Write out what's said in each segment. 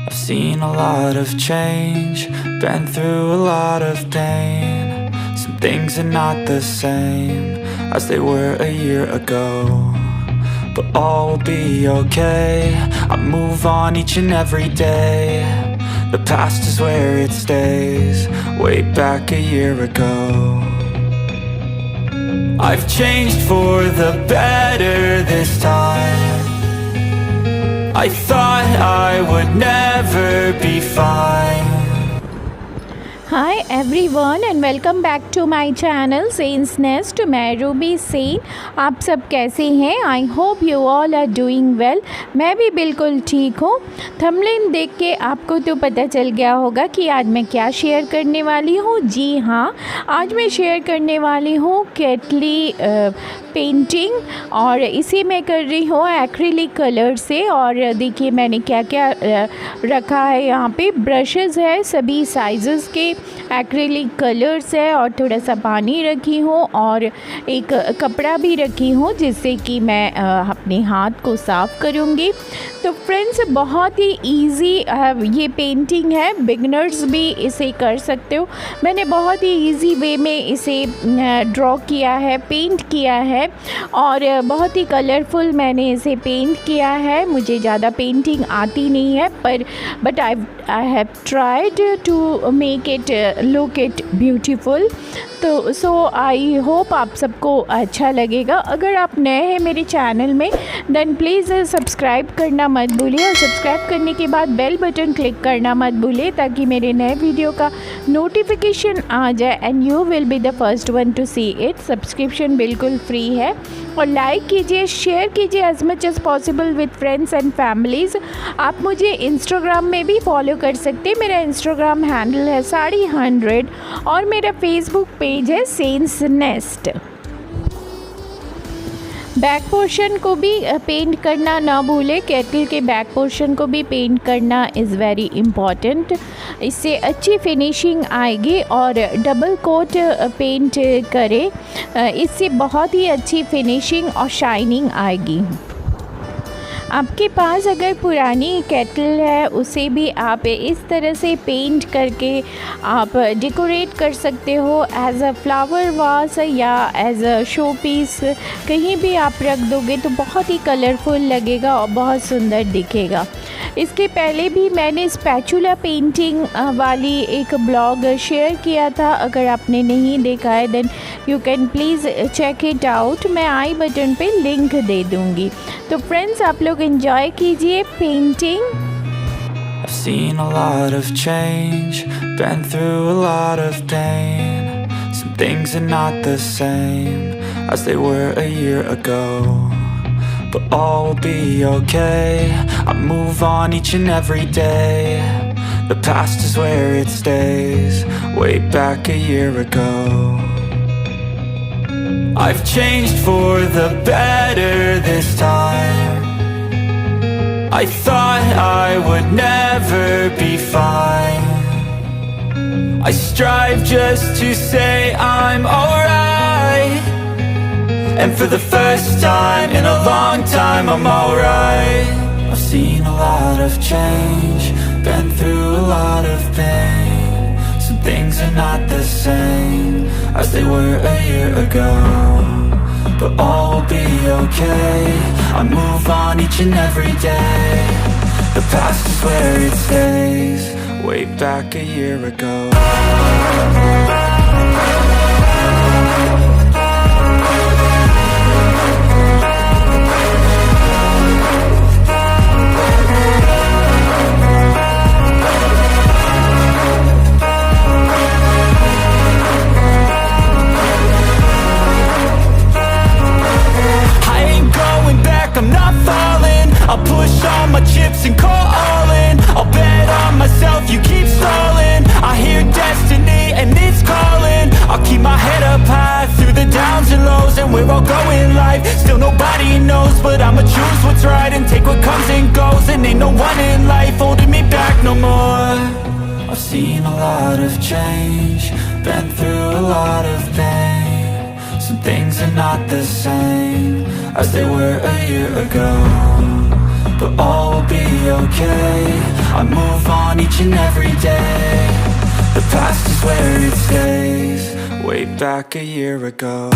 I've seen a lot of change, been through a lot of pain. Some things are not the same as they were a year ago, but all will be okay. I move on each and every day. The past is where it stays, way back a year ago. I've changed for the better this time. I thought I would never be fine. Hi everyone and welcome back to my channel SEN'S Nest. मैं रूबी सेन। आप सब कैसे हैं? I hope you all are doing well. मैं भी बिल्कुल ठीक हूँ। थंबनेल देख के आपको तो पता चल गया होगा कि आज मैं क्या शेयर करने वाली हूँ। जी हाँ, आज मैं शेयर करने वाली हूँ केटली पेंटिंग, और इसे मैं कर रही हूँ एक्रिलिक कलर से। और देखिए मैंने क्या क्या रखा है। यहाँ पे ब्रशेज़ है सभी साइज़ेस के, एक्रिलिक कलर्स है, और थोड़ा सा पानी रखी हूँ और एक कपड़ा भी रखी हूँ जिससे कि मैं अपने हाथ को साफ़ करूँगी। तो फ्रेंड्स, बहुत ही इजी ये पेंटिंग है, बिगनर्स भी इसे कर सकते हो। मैंने बहुत ही इजी वे में इसे ड्रॉ किया है, पेंट किया है, और बहुत ही कलरफुल मैंने इसे पेंट किया है। मुझे ज़्यादा पेंटिंग आती नहीं है, but I have tried to make it look it beautiful. तो सो आई होप आप सबको अच्छा लगेगा। अगर आप नए हैं मेरे चैनल में देन प्लीज़ सब्सक्राइब करना मत भूलिए, और सब्सक्राइब करने के बाद बेल बटन क्लिक करना मत भूलिए ताकि मेरे नए वीडियो का नोटिफिकेशन आ जाए and you will be the first one to see it. Subscription बिल्कुल फ्री है, और लाइक कीजिए, शेयर कीजिए as much as possible with friends and families. आप मुझे इंस्टाग्राम में भी फॉलो कर सकते हैं। मेरा इंस्टाग्राम हैंडल है SAREE100 और मेरा फेसबुक पेज है सेंस नेस्ट। बैक पोर्शन को भी पेंट करना ना भूले। केटल के बैक पोर्शन को भी पेंट करना इज़ वेरी इम्पॉर्टेंट। इससे अच्छी फिनिशिंग आएगी, और डबल कोट पेंट करें, इससे बहुत ही अच्छी फिनिशिंग और शाइनिंग आएगी। आपके पास अगर पुरानी केटल है उसे भी आप इस तरह से पेंट करके आप डेकोरेट कर सकते हो एज अ फ्लावर वास या एज अ शो पीस। कहीं भी आप रख दोगे तो बहुत ही कलरफुल लगेगा और बहुत सुंदर दिखेगा। इसके पहले भी मैंने स्पैचुला पेंटिंग वाली एक ब्लॉग शेयर किया था। अगर आपने नहीं देखा है then you can please check it out. मैं आई बटन पे लिंक दे दूँगी। तो फ्रेंड्स, आप लोग एंजॉय कीजिए painting. I've seen a lot of change, been through a lot of pain. Some things are not the same as they were a year ago, but all will be okay. I move on each and every day. The past is where it stays, way back a year ago. I've changed for the better this time. I thought I would never be fine. I strive just to say I'm alright, and for the first time in a long time I'm alright. I've seen a lot of change, been through a lot of pain. Some things are not the same as they were a year ago, but all will be okay. I move on each and every day. The past is where it stays, way back a year ago. I'm not falling, I'll push all my chips and call all in. I'll bet on myself, you keep stalling. I hear destiny and it's calling. I'll keep my head up high through the downs and lows, and we're all going life. Still nobody knows, but I'ma choose what's right and take what comes and goes. And ain't no one in life holding me back no more. I've seen a lot of change, been through a lot of pain. Some things are not the same as they were a year ago, but all will be okay. I move on each and every day. The past is where it stays. Way back a year ago.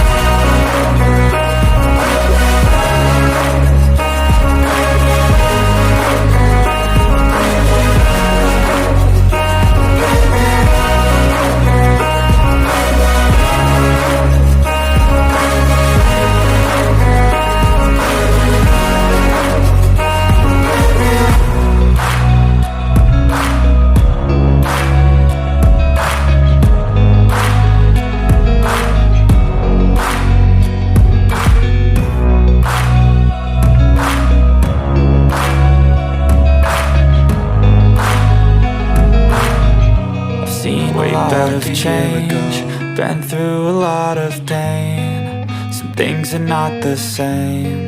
Change, been through a lot of pain. Some things are not the same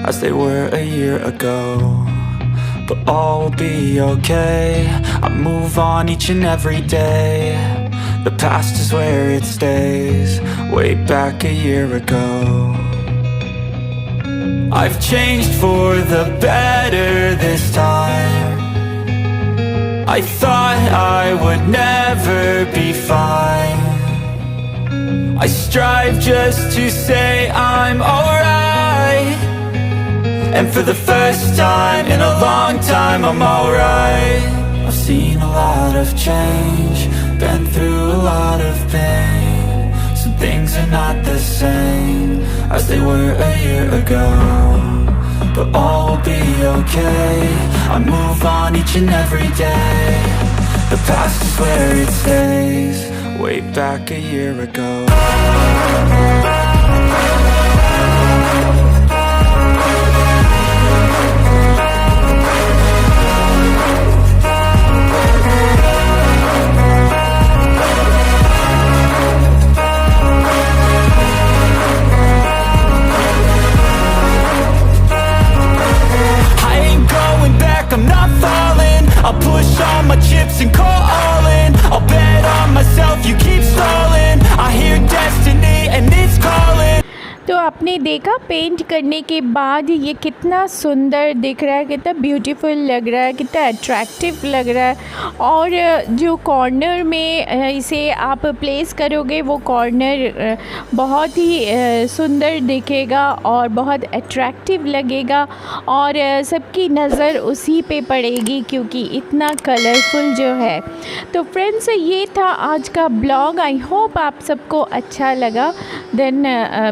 as they were a year ago, but all will be okay. I move on each and every day. The past is where it stays. Way back a year ago. I've changed for the better this time. I thought I would never be fine. I strive just to say I'm alright. And for the first time in a long time, I'm alright. I've seen a lot of change, been through a lot of pain. Some things are not the same as they were a year ago, but all will be okay. I move on each and every day. The past is where it stays. Way back a year ago. I'm not falling. I'll push all my chips and call all in. I'll bet on myself, you keep stalling. I hear destiny and it's calling. तो आपने देखा paint करने के बाद ये कितना सुंदर दिख रहा है, कितना ब्यूटीफुल लग रहा है, कितना अट्रैक्टिव लग रहा है। और जो कॉर्नर में इसे आप प्लेस करोगे वो कॉर्नर बहुत ही सुंदर दिखेगा और बहुत अट्रैक्टिव लगेगा और सबकी नज़र उसी पे पड़ेगी क्योंकि इतना कलरफुल जो है। तो फ्रेंड्स, ये था आज का ब्लॉग। आई होप आप सबको अच्छा लगा। देन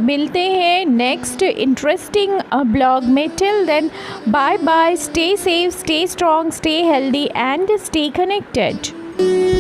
मिलते हैं नेक्स्ट इंटरेस्टिंग ब्लॉग में। Till then bye bye, stay safe, stay strong, stay healthy and stay connected.